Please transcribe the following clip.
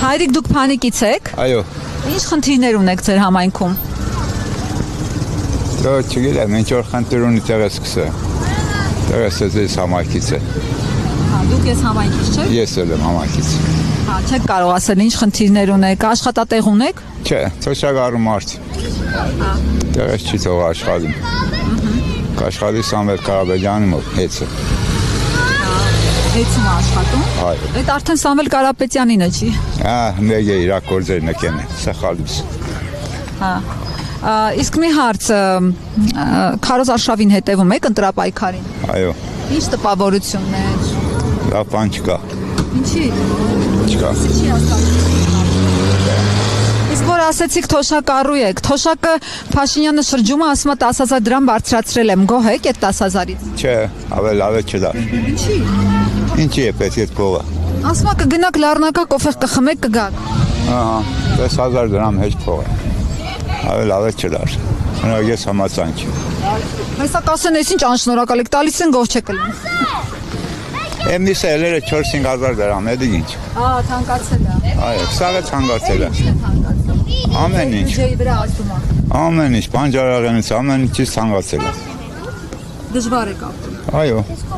Հայրիկ դուք փանիկից եք։ Այո, Ինչ խնդիրներ ունեք ձեր համայնքում։ դա չգիտեմ, ինչ որ խնդիր ունի տեղը սկսե։ Տեղը ես համայնքից է։ Հա, դուք ես համայնքից չեք։ Ես էլ եմ համայնքից։ Հա, չեք կարող ասել ինչ խնդիրներ ունեք, աշխատատեղ ունեք։ Չէ, թոշակառու մարդ։ Տեղը չի թող աշխատում։ Կաշխատի Սամվել Կարապետյանի մոտ հեծը։ Հեծում աշխատում։ Այո։ Այդ արդեն Սամվել Կարապետյանինը չի։ Մեկ է իր գործերն եկեն, սխալից։ Հա։ Իսկ մի հարց, Քարոզ Արշավին հետևում եք ընտրապայքարին։ Այո, Ինչ տպավորություններ։ լավ բան չկա։ Ինչի։ Չկա։ Չի հասկանում։ Իսկ որ ասեցիք թոշակառու եք, թոշակը Փաշինյանը շրջումը ասում է 10,000 դրամ բարձրացրել եմ, գոհ եք այդ 10,000-ից։ Չէ, ավելի լավ է չդար։ Ինչի։ Ինչի է պետք է փողը։ Ասում է կգնաք լառնակա կոֆե կխմեք կգաք։ Ահա, 10,000 դրամ հեչ փող է։ Ավելի լավ է չդար։ Հնարավոր ես համաձայն չեմ։ Հեսա կասեն, ես ինչ անշնորհակալ եք տալիս են գոհ չեք լինում։ Εμείς ελերը 4-5,000 դրամ, էդի ինչ։ Թանկացել է։ Այո, սաղը ցանկացել է։ Ամեն ինչ, Բյուջեի վրա ազդում է։ ամեն ինչ, բանջարեղենից ամեն ինչից ցանկացել է։ Դժվար է կապում։ Այո։